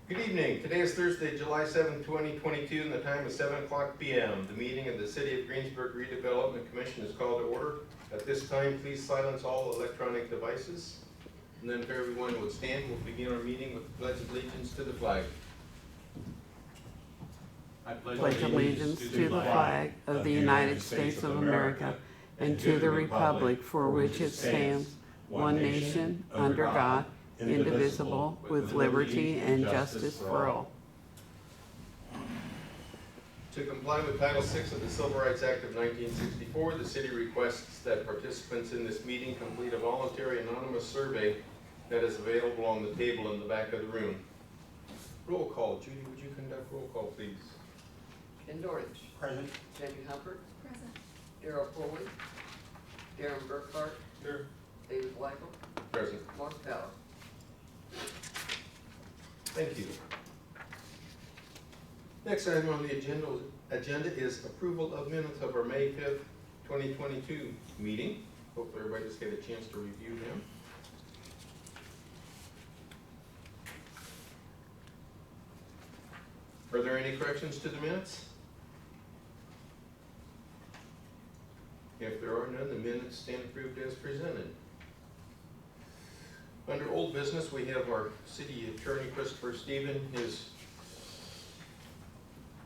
Good evening. Today is Thursday, July 7, 2022, and the time is 7 o'clock p.m. The meeting of the City of Greensburg Redevelopment Commission is called to order. At this time, please silence all electronic devices. And then if everyone would stand, we'll begin our meeting with the Pledge of Allegiance to the flag. I pledge allegiance to the flag of the United States of America and to the republic for which it stands, one nation, under God, indivisible, with liberty and justice for all. To comply with Title VI of the Civil Rights Act of 1964, the city requests that participants in this meeting complete a voluntary anonymous survey that is available on the table in the back of the room. Roll call. Judy, would you conduct roll call, please? Ken Dorich. Present. Jamie Humphrey. Present. Darrell Foley. Darren Burkhart. Here. David Weigel. Present. Mark Bell. Thank you. Next item on the agenda is approval of minutes of our May 5th, 2022 meeting. Hopefully everybody just get a chance to review them. Are there any corrections to the minutes? If there are none, the minutes stand approved as presented. Under old business, we have our city attorney, Christopher Stephen, his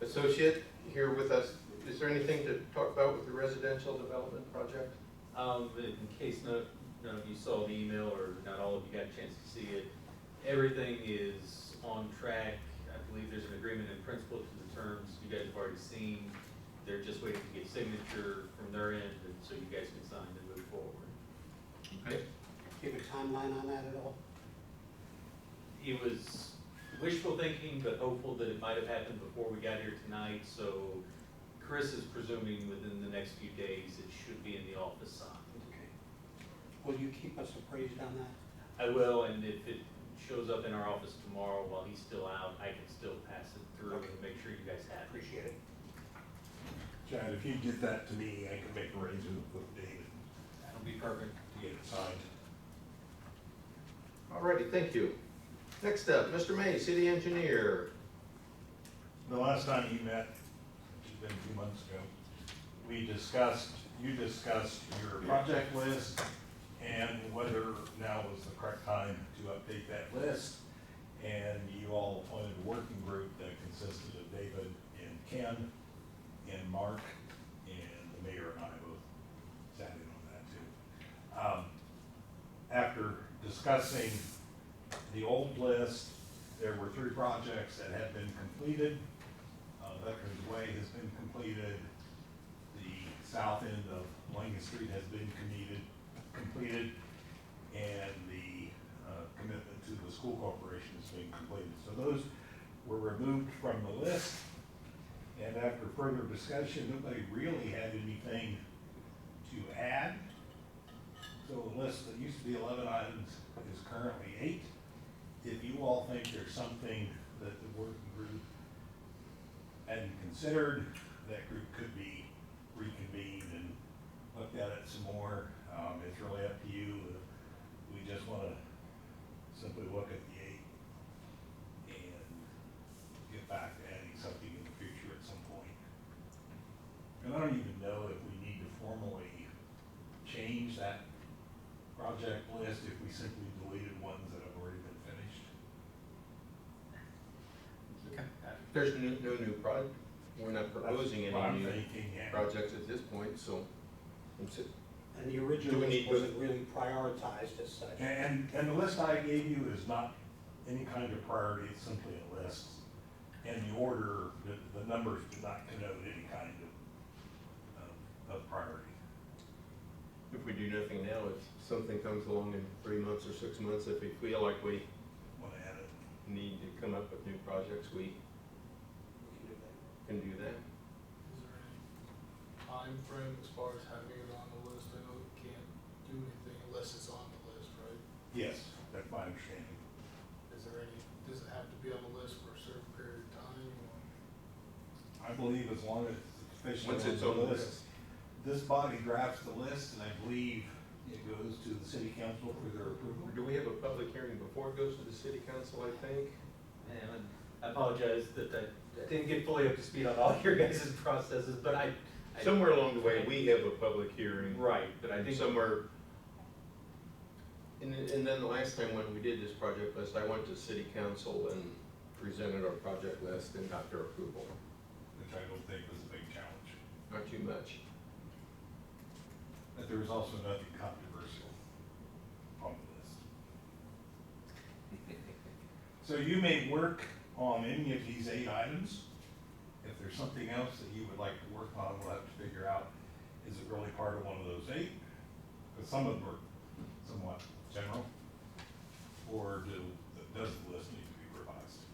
associate, here with us. Is there anything to talk about with the residential development project? In case none of you saw the email or not all of you got a chance to see it, everything is on track. I believe there's an agreement in principle to the terms you guys have already seen. They're just waiting to get signature from their end, and so you guys can sign and move forward. Okay. Do you have a timeline on that at all? It was wishful thinking, but hopeful that it might have happened before we got here tonight, so Chris is presuming within the next few days it should be in the office signed. Okay. Will you keep us appraised on that? I will, and if it shows up in our office tomorrow while he's still out, I can still pass it through and make sure you guys have it. Appreciate it. Chad, if you get that to me, I can make arrangements with David That'll be perfect. to get it signed. Alrighty, thank you. Next up, Mr. May, city engineer. The last time you met, which has been 2 months ago, you discussed your project list and whether now was the correct time to update that list. And you all appointed a working group that consisted of David and Ken and Mark, and the mayor and I both sat in on that too. After discussing the old list, there were 3 projects that had been completed. Veterans Way has been completed. The south end of Langen Street has been completed, and the commitment to the school corporation has been completed. So those were removed from the list, and after further discussion, nobody really had anything to add. So the list that used to be 11 items is currently 8. If you all think there's something that the working group hadn't considered, that group could be reconvened and looked at it some more. It's really up to you. We just want to simply look at the 8 and get back to adding something in the future at some point. And I don't even know if we need to formally change that project list if we simply deleted ones that have already been finished. There's no new project. We're not proposing That's what I'm any new thinking, yeah. projects at this point, so. And the original Do we list need- wasn't really prioritized as such. And the list I gave you is not any kind of priority, it's simply a list. And the order, the numbers do not connote any kind of priority. If we do nothing now, if something comes along in 3 months or 6 months, if we feel like we Want to add it? need to come up with new projects, we can do that. Is there any time frame as far as having it on the list? I know we can't do anything unless it's on the list, right? Yes, that's my understanding. Is there any, does it have to be on the list for a certain period of time? Or? I believe as long as it's officially Once it's on the list. this body drafts the list, and I believe it goes to the city council for their approval. Do we have a public hearing before it goes to the city council, I think? And apologize that I didn't get fully up to speed on all your guys' processes, but I. Somewhere along the way, we have a public hearing. Right, but I And think. somewhere, and then the last time when we did this project list, I went to city council and presented our project list and got their approval. which I don't think was a big challenge. Not too much. But there was also nothing controversial on the list. So you may work on any of these 8 items. If there's something else that you would like to work on, we'll have to figure out, is it really part of one of those 8? Because some of them are somewhat general, or does the list need to be revised?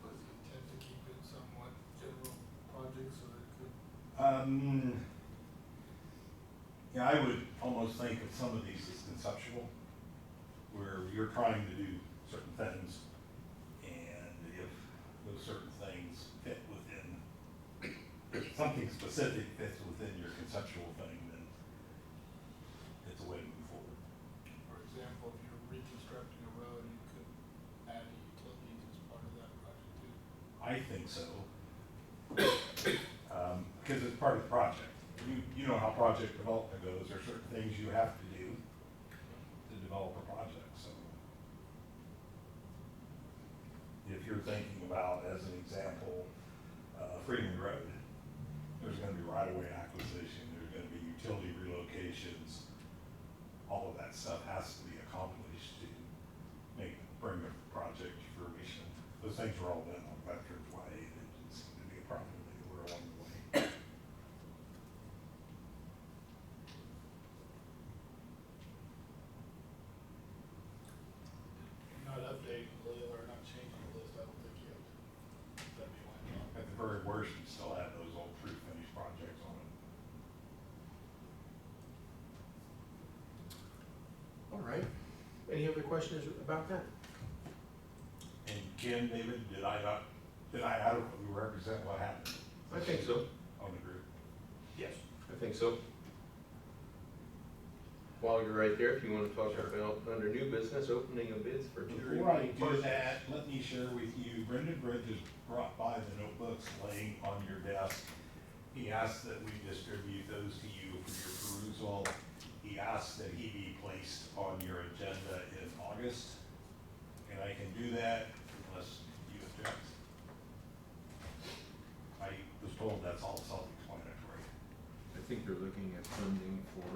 Was the intent to keep it somewhat general projects so that it could? Yeah, I would almost think of some of these as conceptual, where you're trying to do certain things, and if those certain things fit within, if something specific fits within your conceptual thing, then it's a way to move forward. For example, if you're reconstructing a road, you could add utilities as part of that project too. I think so. Because it's part of the project. You know how project development goes, there are certain things you have to do to develop a project, so. If you're thinking about, as an example, Freeman Road, there's gonna be right-of-way acquisition, there's gonna be utility relocations. All of that stuff has to be accomplished to bring the project to fruition. Those things are all done on Veterans Way, and it just seemed to be a problem anywhere along the way. Not updating the list or not changing the list, I don't think you have to. That'd be my thought. At the very worst, you still have those old pre-finished projects on it. All right. Any other questions about that? And Ken, David, did I adequately represent what happened I think so. on the group? Yes. I think so. While you're right there, if you want to talk about under new business, opening of bids for two. Before I do that, let me share with you, Brendan Bridges brought by the notebooks laying on your desk. He asked that we distribute those to you for your perusal. He asked that he be placed on your agenda in August, and I can do that unless you object. I was told that's all self-explanatory. I think they're looking at funding for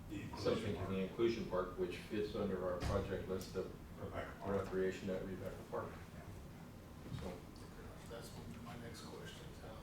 The something in the inclusion park, which fits under our project list of Rebecca Park. recreation at Rebecca Park. So, That's my next question, is how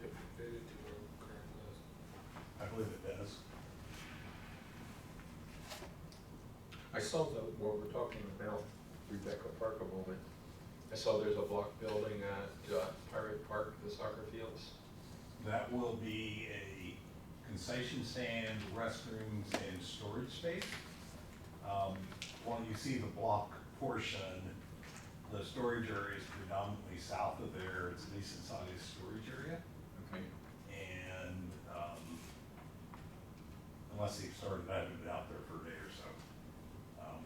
it would fit into our current list. I believe it does. I saw what we're talking about, Rebecca Park a moment. I saw there's a block building at Pirate Park, the soccer fields. That will be a concession stand, restrooms, and storage space. When you see the block portion, the storage area is predominantly south of there. It's a decent sized storage area. Okay. And unless they've started having it out there for a day or so.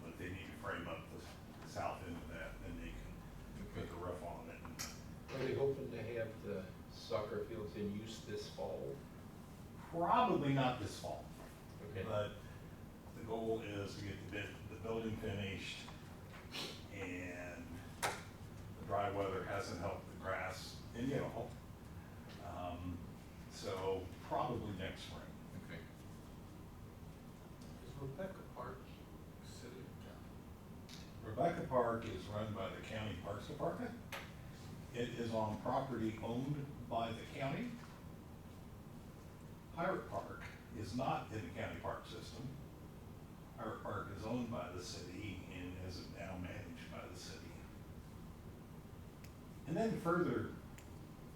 But they need to frame up the south end of that, then they can put the roof on it. Are they hoping to have the soccer fields in use this fall? Probably not this fall. Okay. But the goal is to get the building finished, and the dry weather hasn't helped the grass in yellow. So probably next spring. Okay. Is Rebecca Park city or county? Rebecca Park is run by the County Parks Department. It is on property owned by the county. Pirate Park is not in the county park system. Pirate Park is owned by the city and is now managed by the city. And then further,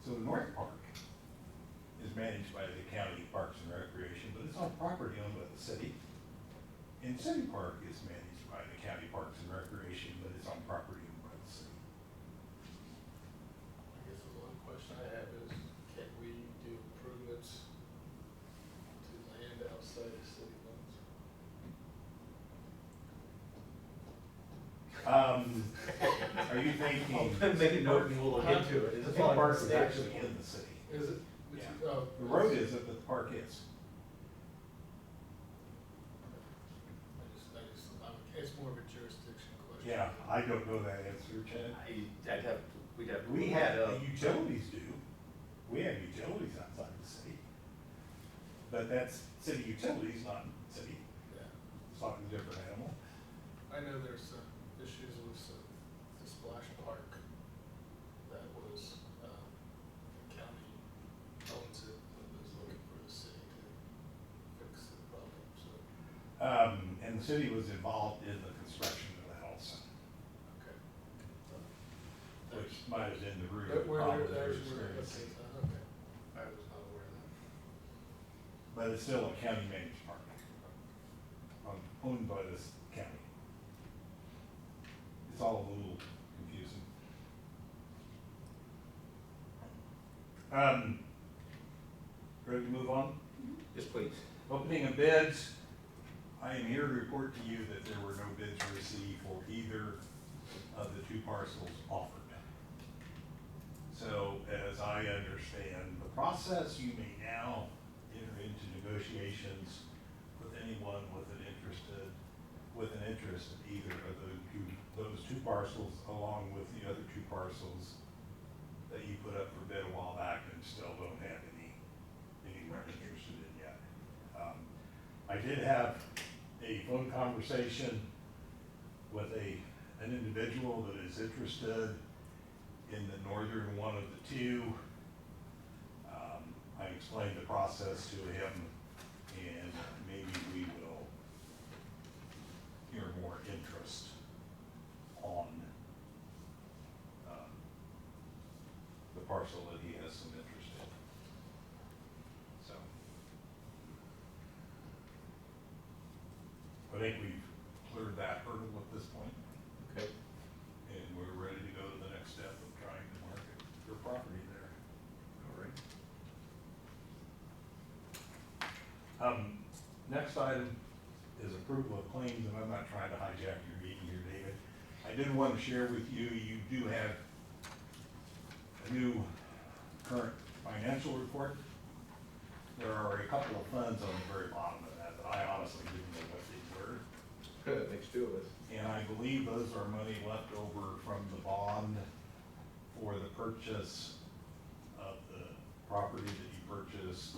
so North Park is managed by the county Parks and Recreation, but it's on property owned by the city. And City Park is managed by the county Parks and Recreation, but it's on property owned by the city. I guess the one question I have is, can we do improvements to land outside of city limits? Are you thinking? I'll make a note and we'll look into it. The It's theme all park is mistake. actually in the city. Is it? Yeah. Oh. The road isn't, but the park is. It's more of a jurisdiction question. Yeah, I don't know that answer, Chad. We'd have. We have, utilities do. We have utilities outside the city. But that's city utilities, not city. Yeah. It's not a different animal. I know there's some issues with the splash park that was, the county owns it, but is looking for the city to fix the problem, so, And the city was involved in the construction of that also, okay. which might have been the root But of where probably they're, their okay, experience. okay, I was not aware of that. But it's still a county managed park, owned by this county. It's all a little confusing. Ready to move on? Yes, please. Opening of bids. I am here to report to you that there were no bids received for either of the two parcels offered. So as I understand the process, you may now enter into negotiations with anyone with an interest in either of those two parcels, along with the other two parcels that you put up for bid a while back and still don't have anyone interested in yet. I did have a phone conversation with an individual that is interested in the northern one of the two. I explained the process to him, and maybe we will hear more interest on the parcel that he has some interest in. So I think we've cleared that hurdle at this point, Okay. and we're ready to go to the next step of trying to market your property there. All right. Next item is approval of claims, and I'm not trying to hijack your meeting here, David. I did want to share with you, you do have a new current financial report. There are a couple of funds on the very bottom of that I honestly didn't know what they were. That makes two of us. And I believe those are money left over from the bond for the purchase of the property that you purchased a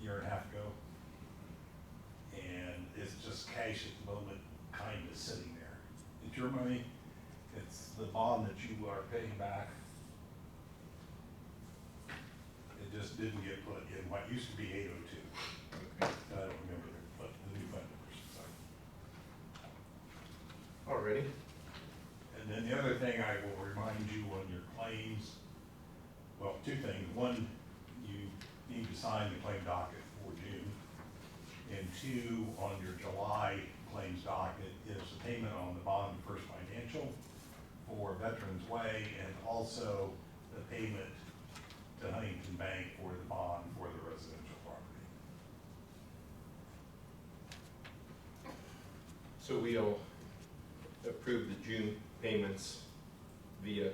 year and a half ago. And it's just cash at the moment, kind of sitting there. It's your money, it's the bond that you are paying back. It just didn't get put in what used to be 802. Okay. I don't remember the new fund numbers, so. All righty. And then the other thing I will remind you on your claims, well, two things. One, you need to sign the claim docket for June. And two, on your July claims docket is the payment on the bond First Financial for Veterans Way, and also the payment to Huntington Bank for the bond for the residential property. So we'll approve the June payments via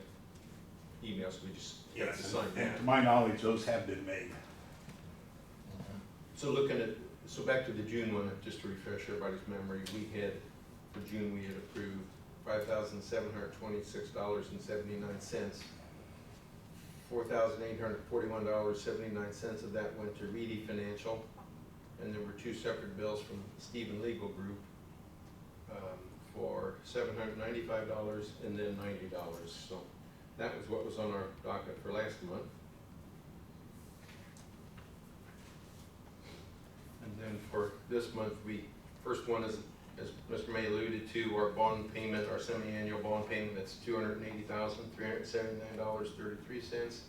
email, so we just have to sign that. And to my knowledge, those have been made. So so back to the June one, just to refresh everybody's memory, for June, we had approved $5,726.79. $4,841.79 of that went to Reedy Financial, and there were two separate bills from Stephen Legal Group for $795 and then $90. So that was what was on our docket for last month. And then for this month, first one is, as Mr. May alluded to, our bond payment, our semi-annual bond payment, that's $280,379.33.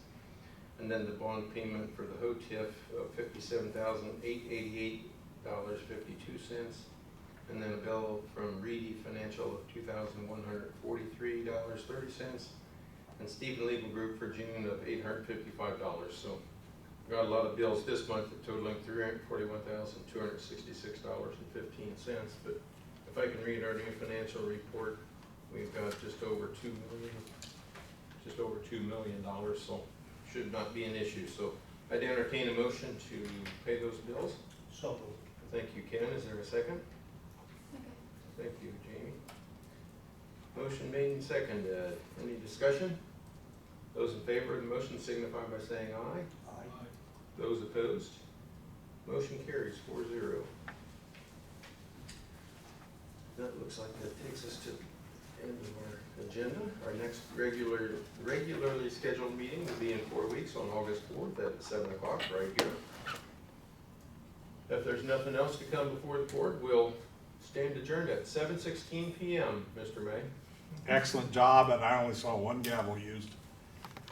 And then the bond payment for the HOTIF of $57,888.52. And then a bill from Reedy Financial of $2,143.30. And Stephen Legal Group for June of $855. So got a lot of bills this month totaling $341,266.15. But if I can read our new financial report, We've got just over $2 million, so should not be an issue. So I'd entertain a motion to pay those bills. So moved. Thank you, Ken. Is there a second? Thank you, Jamie. Motion made and seconded. Any discussion? Those in favor of the motion signify by saying aye. Aye. Those opposed? Motion carries 4-0. That looks like that takes us to the end of our agenda. Our next regularly scheduled meeting will be in 4 weeks on August 4th at 7 o'clock right here. If there's nothing else to come before the board, we'll stand adjourned at 7:16 p.m., Mr. May. Excellent job, and I only saw one gavel used.